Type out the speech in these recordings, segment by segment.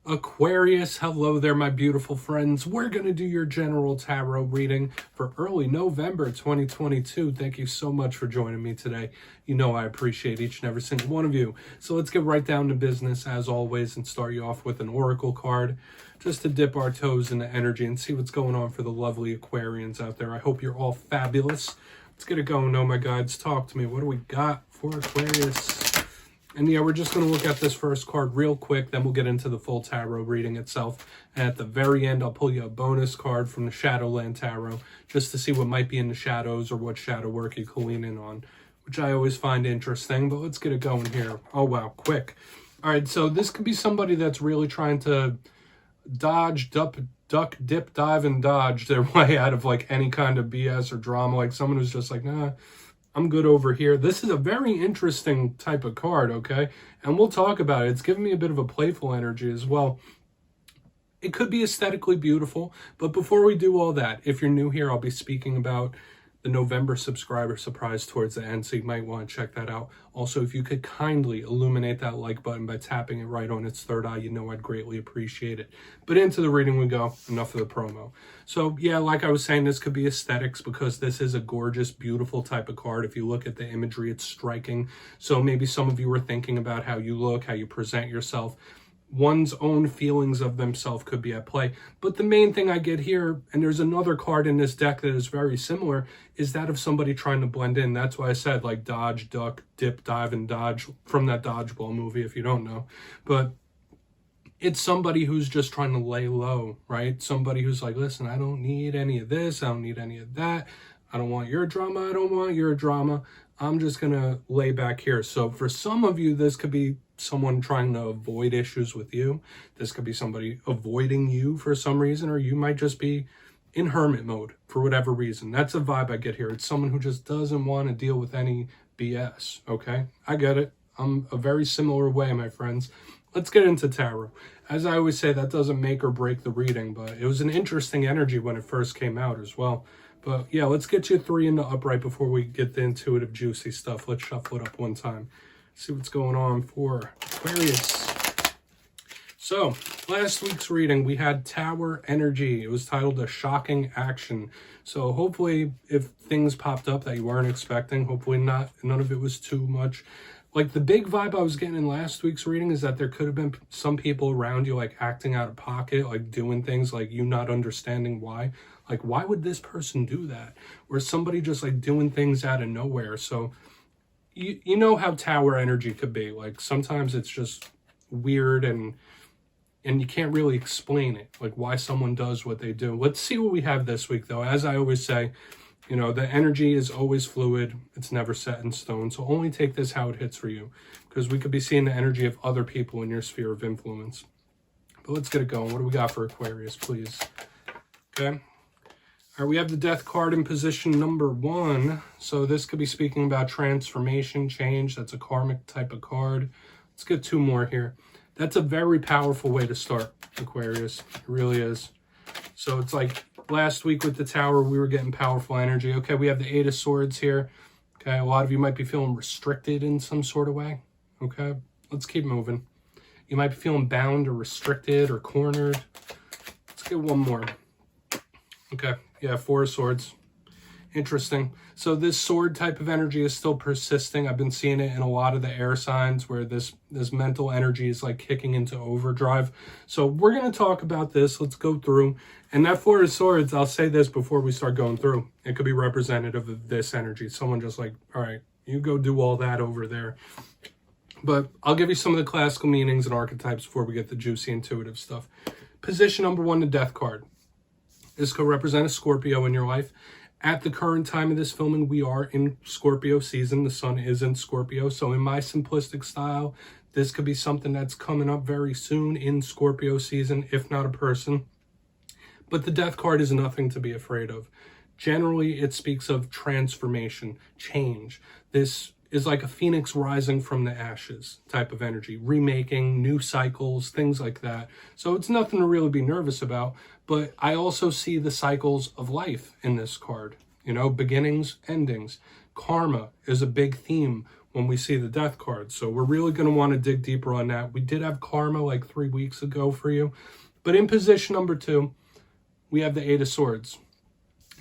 Aquarius, hello there, my beautiful friends. We're going to do your general tarot reading for early November 2022. Thank you so much for joining me today. You know I appreciate each and every single one of you. So let's get right down to business as always and start you off with an oracle card just to dip our toes in the energy and see what's going on for the lovely Aquarians out there. I hope you're all fabulous. Let's get it going. Oh my guides, talk to me. What do we got for Aquarius? And yeah, we're just going to look at this first card real quick, then we'll get into the full tarot reading itself. And at the very end, I'll pull you a bonus card from the Shadowland Tarot, just to see what might be in the shadows or what shadow work you can lean in on, which I always find interesting. But let's get it going here. Oh, wow, quick. All right, so this could be somebody that's really trying to dodge, duck, dip, dive, and dodge their way out of like any kind of BS or drama. Like someone who's just like, nah, I'm good over here. This is a very interesting type of card, okay? And we'll talk about it. It's giving me a bit of a playful energy as well. It could be aesthetically beautiful, but before we do all that, if you're new here, I'll be speaking about the November subscriber surprise towards the end, so you might want to check that out. Also, if you could kindly illuminate that like button by tapping it right on its third eye, you know I'd greatly appreciate it. But into the reading we go. Enough of the promo. So yeah, like I was saying, this could be aesthetics because this is a gorgeous, beautiful type of card. If you look at the imagery, it's striking. So maybe some of you were thinking about how you look, how you present yourself. One's own feelings of themselves could be at play. But the main thing I get here, and there's another card in this deck that is very similar, is that of somebody trying to blend in. That's why I said like dodge, duck, dip, dive, and dodge from that Dodgeball movie, if you don't know. But it's somebody who's just trying to lay low, right? Somebody who's like, listen, I don't need any of this. I don't need any of that. I don't want your drama. I don't want your drama. I'm just going to lay back here. So for some of you, this could be someone trying to avoid issues with you. This could be somebody avoiding you for some reason, or you might just be in hermit mode for whatever reason. That's a vibe I get here. It's someone who just doesn't want to deal with any BS, okay? I get it. I'm a very similar way, my friends. Let's get into tarot. As I always say, that doesn't make or break the reading, but it was an interesting energy when it first came out as well. But yeah, let's get you 3 in the upright before we get the intuitive, juicy stuff. Let's shuffle it up one time. See what's going on for Aquarius. So, last week's reading, we had Tower Energy. It was titled A Shocking Action. So hopefully, if things popped up that you weren't expecting, hopefully none of it was too much. Like the big vibe I was getting in last week's reading is that there could have been some people around you like acting out of pocket, like doing things like you not understanding why. Like, why would this person do that? Or somebody just like doing things out of nowhere. So you know how tower energy could be. Like sometimes it's just weird and you can't really explain it, like why someone does what they do. Let's see what we have this week though. As I always say, you know, the energy is always fluid. It's never set in stone. So only take this how it hits for you, because we could be seeing the energy of other people in your sphere of influence. But let's get it going. What do we got for Aquarius, please? Okay. All right, we have the Death card in position number 1. So this could be speaking about transformation, change. That's a karmic type of card. Let's get 2 more here. That's a very powerful way to start, Aquarius. It really is. So it's like last week with the Tower, we were getting powerful energy. Okay, we have the 8 of Swords here. Okay, a lot of you might be feeling restricted in some sort of way. Okay, let's keep moving. You might be feeling bound or restricted or cornered. Let's get 1 more. Okay, yeah, 4 of Swords. Interesting. So this sword type of energy is still persisting. I've been seeing it in a lot of the air signs where this mental energy is like kicking into overdrive. So we're going to talk about this. Let's go through. And that 4 of Swords, I'll say this before we start going through. It could be representative of this energy. Someone just like, all right, you go do all that over there. But I'll give you some of the classical meanings and archetypes before we get the juicy intuitive stuff. Position number 1, the Death card. This could represent a Scorpio in your life. At the current time of this filming, we are in Scorpio season. The sun is in Scorpio. So in my simplistic style, this could be something that's coming up very soon in Scorpio season, if not a person. But the Death card is nothing to be afraid of. Generally, it speaks of transformation, change. This is like a phoenix rising from the ashes type of energy, remaking, new cycles, things like that. So it's nothing to really be nervous about, but I also see the cycles of life in this card. You know, beginnings, endings. Karma is a big theme when we see the death card. So we're really going to want to dig deeper on that. We did have karma like 3 weeks ago for you. But in position number 2, we have the 8 of Swords.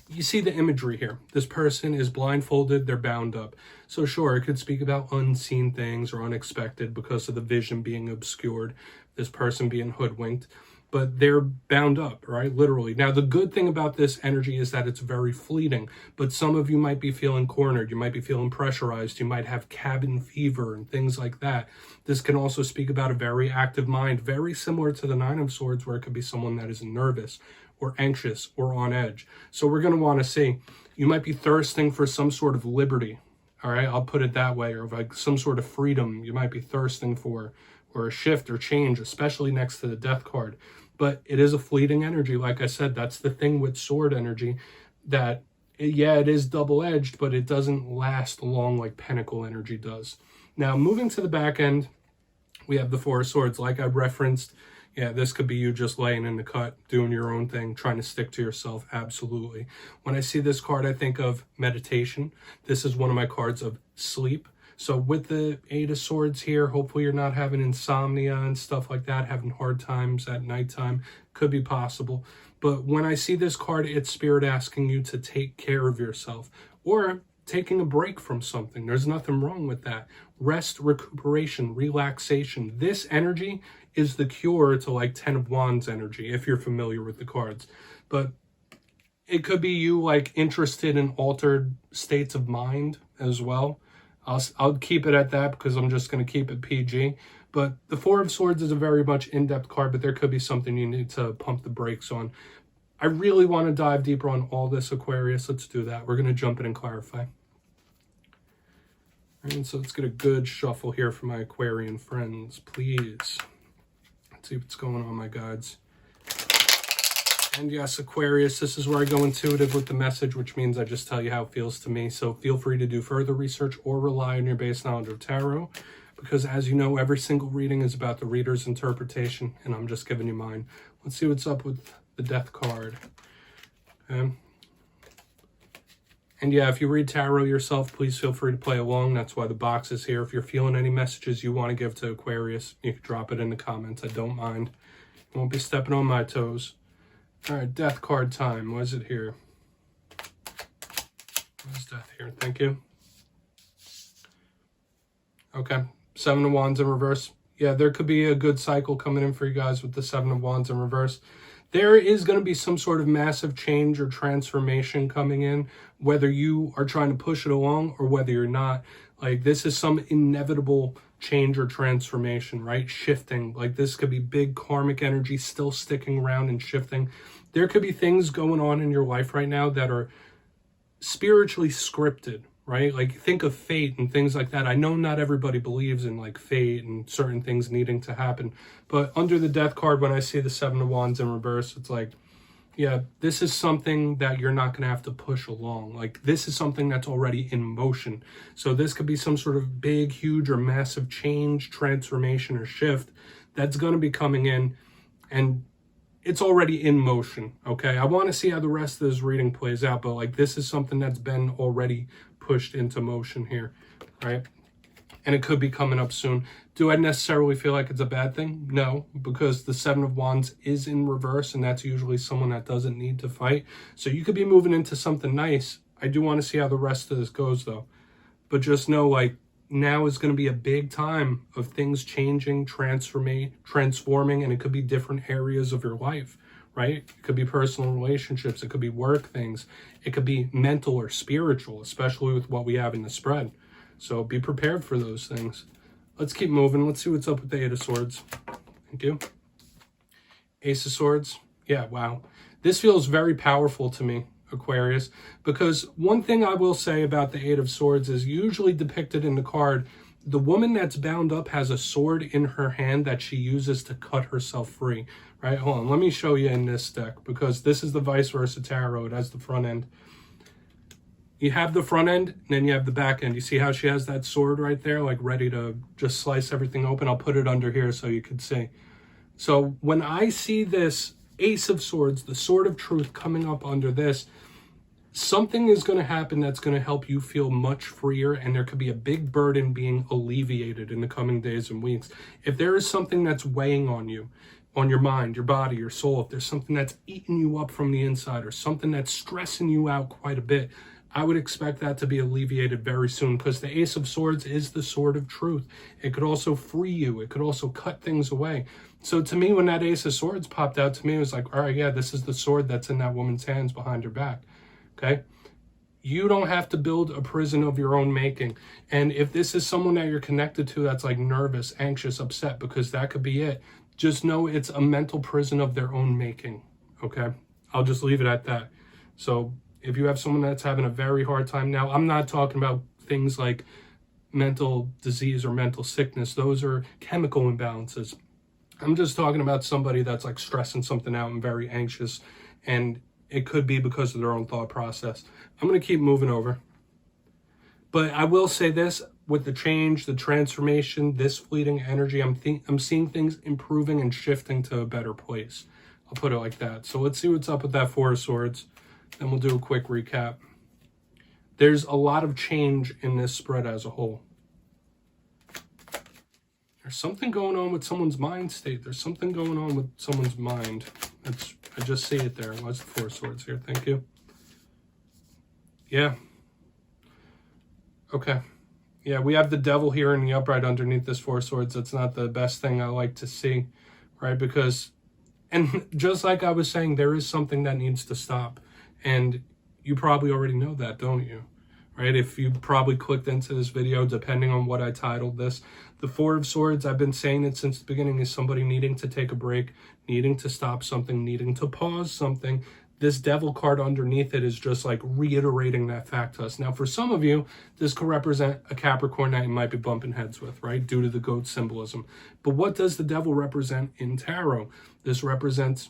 You see the imagery here. This person is blindfolded, they're bound up. So sure, it could speak about unseen things or unexpected because of the vision being obscured, this person being hoodwinked, but they're bound up, right? Literally. Now, the good thing about this energy is that it's very fleeting, but some of you might be feeling cornered, you might be feeling pressurized, you might have cabin fever and things like that. This can also speak about a very active mind, very similar to the 9 of Swords, where it could be someone that is nervous or anxious or on edge. So we're going to want to see, you might be thirsting for some sort of liberty. All right, I'll put it that way, or like some sort of freedom you might be thirsting for, or a shift or change, especially next to the death card. But it is a fleeting energy. Like I said, that's the thing with sword energy, that yeah, it is double-edged, but it doesn't last long like pentacle energy does. Now, moving to the back end, we have the 4 of Swords. Like I referenced, yeah, this could be you just laying in the cut, doing your own thing, trying to stick to yourself. Absolutely. When I see this card, I think of meditation. This is one of my cards of sleep. So with the 8 of Swords here, hopefully you're not having insomnia and stuff like that, having hard times at nighttime. Could be possible. But when I see this card, it's Spirit asking you to take care of yourself, or taking a break from something. There's nothing wrong with that. Rest, recuperation, relaxation. This energy is the cure to like 10 of Wands energy, if you're familiar with the cards. But it could be you like interested in altered states of mind as well. I'll keep it at that because I'm just going to keep it PG. But the 4 of Swords is a very much in-depth card, but there could be something you need to pump the brakes on. I really want to dive deeper on all this, Aquarius. Let's do that. We're going to jump in and clarify. And so let's get a good shuffle here for my Aquarian friends, please. Let's see what's going on, my guides. And yes, Aquarius, this is where I go intuitive with the message, which means I just tell you how it feels to me. So feel free to do further research or rely on your base knowledge of tarot, because as you know, every single reading is about the reader's interpretation, and I'm just giving you mine. Let's see what's up with the death card. Okay. And yeah, if you read tarot yourself, please feel free to play along. That's why the box is here. If you're feeling any messages you want to give to Aquarius, you can drop it in the comments. I don't mind. You won't be stepping on my toes. All right, death card time. What is it here? What is death here? Thank you. Okay, 7 of Wands in reverse. Yeah, there could be a good cycle coming in for you guys with the 7 of Wands in reverse. There is going to be some sort of massive change or transformation coming in, whether you are trying to push it along or whether you're not. Like, this is some inevitable change or transformation, right? Shifting. Like, this could be big karmic energy still sticking around and shifting. There could be things going on in your life right now that are spiritually scripted, right? Like, think of fate and things like that. I know not everybody believes in like fate and certain things needing to happen, but under the death card, when I see the 7 of Wands in reverse, it's like, yeah, this is something that you're not going to have to push along. Like, this is something that's already in motion. So this could be some sort of big, huge, or massive change, transformation, or shift that's going to be coming in, and it's already in motion, okay? I want to see how the rest of this reading plays out, but like, this is something that's been already pushed into motion here, right? And it could be coming up soon. Do I necessarily feel like it's a bad thing? No, because the 7 of Wands is in reverse, and that's usually someone that doesn't need to fight. So you could be moving into something nice. I do want to see how the rest of this goes, though. But just know, like, now is going to be a big time of things changing, transforming, and it could be different areas of your life, right? It could be personal relationships. It could be work things. It could be mental or spiritual, especially with what we have in the spread. So be prepared for those things. Let's keep moving. Let's see what's up with the 8 of Swords. Thank you. Ace of Swords. Yeah, wow. This feels very powerful to me, Aquarius, because one thing I will say about the 8 of Swords is usually depicted in the card, the woman that's bound up has a sword in her hand that she uses to cut herself free, right? Hold on, let me show you in this deck, because this is the vice versa tarot. It has the front end. You have the front end, and then you have the back end. You see how she has that sword right there, like ready to just slice everything open? I'll put it under here so you can see. So when I see this Ace of Swords, the sword of truth coming up under this, something is going to happen that's going to help you feel much freer, and there could be a big burden being alleviated in the coming days and weeks. If there is something that's weighing on you, on your mind, your body, your soul, if there's something that's eating you up from the inside or something that's stressing you out quite a bit, I would expect that to be alleviated very soon, because the Ace of Swords is the sword of truth. It could also free you. It could also cut things away. So to me, when that Ace of Swords popped out to me, it was like, all right, yeah, this is the sword that's in that woman's hands behind her back. Okay? You don't have to build a prison of your own making. And if this is someone that you're connected to that's like nervous, anxious, upset, because that could be it, just know it's a mental prison of their own making. Okay? I'll just leave it at that. So if you have someone that's having a very hard time now, I'm not talking about things like mental disease or mental sickness. Those are chemical imbalances. I'm just talking about somebody that's like stressing something out and very anxious, and it could be because of their own thought process. I'm going to keep moving over. But I will say this, with the change, the transformation, this fleeting energy, I'm seeing things improving and shifting to a better place. I'll put it like that. So let's see what's up with that Four of Swords. Then we'll do a quick recap. There's a lot of change in this spread as a whole. There's something going on with someone's mind state. There's something going on with someone's mind. I just see it there. What's the Four of Swords here? Thank you. Yeah. Okay. Yeah, we have the Devil here in the upright underneath this Four of Swords. That's not the best thing I like to see, right? Because, and just like I was saying, there is something that needs to stop. And you probably already know that, don't you? Right? If you probably clicked into this video, depending on what I titled this, the Four of Swords, I've been saying it since the beginning, is somebody needing to take a break, needing to stop something, needing to pause something. This Devil card underneath it is just like reiterating that fact to us. Now, for some of you, this could represent a Capricorn that you might be bumping heads with, right? Due to the goat symbolism. But what does the Devil represent in tarot? This represents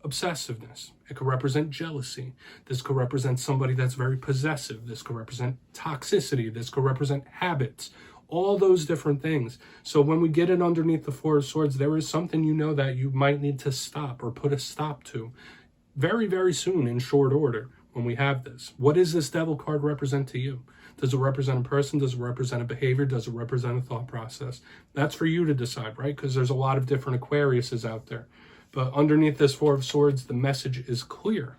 obsessiveness. It could represent jealousy. This could represent somebody that's very possessive. This could represent toxicity. This could represent habits. All those different things. So when we get it underneath the Four of Swords, there is something you know that you might need to stop or put a stop to very, very soon, in short order, when we have this. What does this Devil card represent to you? Does it represent a person? Does it represent a behavior? Does it represent a thought process? That's for you to decide, right? Because there's a lot of different Aquariuses out there. But underneath this Four of Swords, the message is clear,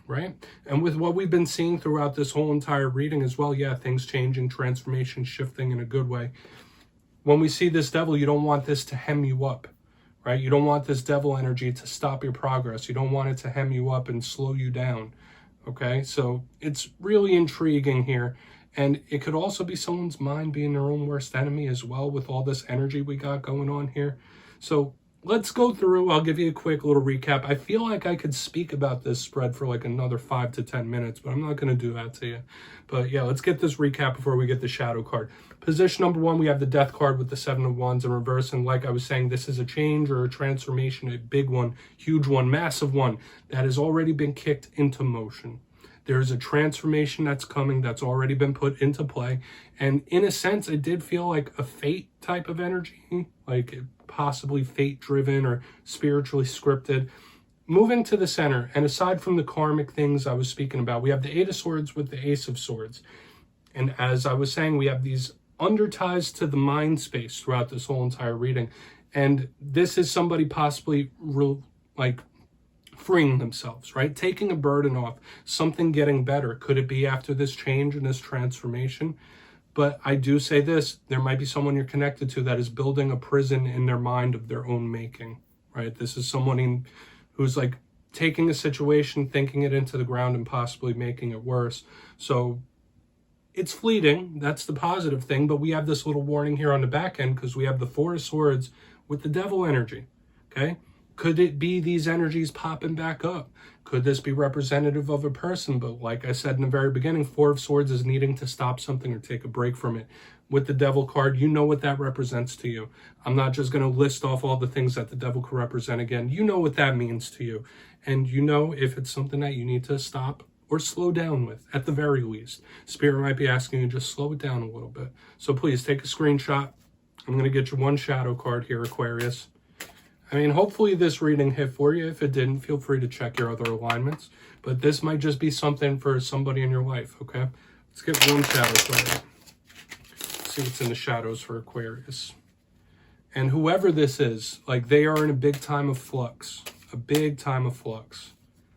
right? And with what we've been seeing throughout this whole entire reading as well, yeah, things changing, transformation, shifting in a good way. When we see this Devil, you don't want this to hem you up, right? You don't want this Devil energy to stop your progress. You don't want it to hem you up and slow you down, okay? So it's really intriguing here. And it could also be someone's mind being their own worst enemy as well, with all this energy we got going on here. So let's go through. I'll give you a quick little recap. I feel like I could speak about this spread for like another 5 to 10 minutes, but I'm not going to do that to you. But yeah, let's get this recap before we get the shadow card. Position number 1, we have the Death card with the Seven of Wands in reverse. And like I was saying, this is a change or a transformation, a big one, huge one, massive one that has already been kicked into motion. There's a transformation that's coming that's already been put into play. And in a sense, it did feel like a fate type of energy, like possibly fate-driven or spiritually scripted. Moving to the center, and aside from the karmic things I was speaking about, we have the Eight of Swords with the Ace of Swords. And as I was saying, we have these under ties to the mind space throughout this whole entire reading. And this is somebody possibly freeing themselves, right? Taking a burden off, something getting better. Could it be after this change and this transformation? But I do say this, there might be someone you're connected to that is building a prison in their mind of their own making, right? This is someone who's like taking a situation, thinking it into the ground and possibly making it worse. So it's fleeting. That's the positive thing. But we have this little warning here on the back end because we have the Four of Swords with the Devil energy, okay? Could it be these energies popping back up? Could this be representative of a person? But like I said in the very beginning, Four of Swords is needing to stop something or take a break from it. With the Devil card, you know what that represents to you. I'm not just going to list off all the things that the Devil could represent again. You know what that means to you. And you know if it's something that you need to stop or slow down with, at the very least. Spirit might be asking you to just slow it down a little bit. So please take a screenshot. I'm going to get you one shadow card here, Aquarius. I mean, hopefully this reading hit for you. If it didn't, feel free to check your other alignments. But this might just be something for somebody in your life, okay? Let's get one shadow card. See what's in the shadows for Aquarius. And whoever this is, like, they are in a big time of flux. A big time of flux.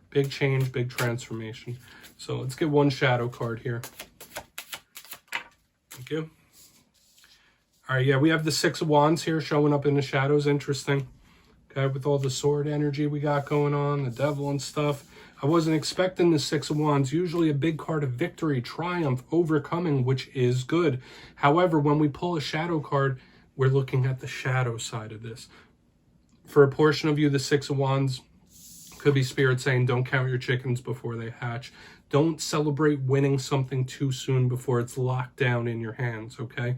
Big change, big transformation. So let's get one shadow card here. Thank you. All right, yeah, we have the Six of Wands here showing up in the shadows. Interesting. Okay, with all the sword energy we got going on, the devil and stuff. I wasn't expecting the Six of Wands. Usually a big card of victory, triumph, overcoming, which is good. However, when we pull a shadow card, we're looking at the shadow side of this. For a portion of you, the Six of Wands could be Spirit saying, don't count your chickens before they hatch. Don't celebrate winning something too soon before it's locked down in your hands, okay?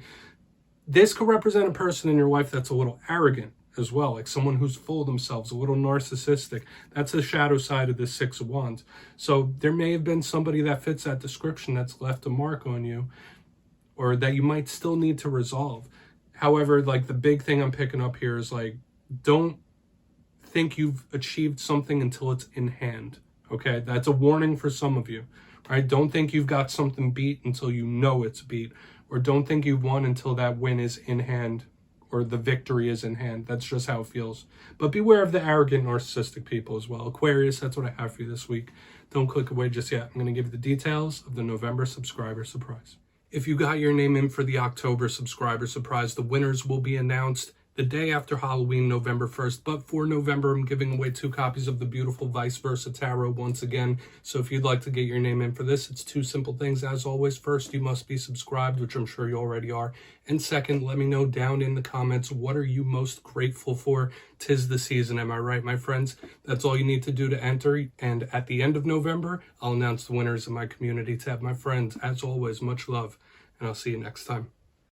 This could represent a person in your life that's a little arrogant as well, like someone who's full of themselves, a little narcissistic. That's the shadow side of this Six of Wands. So there may have been somebody that fits that description that's left a mark on you, or that you might still need to resolve. However, like, the big thing I'm picking up here is, like, don't think you've achieved something until it's in hand, okay? That's a warning for some of you, right? Don't think you've got something beat until you know it's beat, or don't think you've won until that win is in hand, or the victory is in hand. That's just how it feels. But beware of the arrogant, narcissistic people as well. Aquarius, that's what I have for you this week. Don't click away just yet. I'm going to give you the details of the November subscriber surprise. If you got your name in for the October subscriber surprise, the winners will be announced the day after Halloween, November 1st. But for November, I'm giving away 2 copies of the beautiful Vice Versa Tarot once again. So if you'd like to get your name in for this, it's 2 simple things. As always, first, you must be subscribed, which I'm sure you already are. And second, let me know down in the comments, what are you most grateful for? 'Tis the season, am I right, my friends? That's all you need to do to enter. And at the end of November, I'll announce the winners of my community tab. My friends, as always, much love, and I'll see you next time.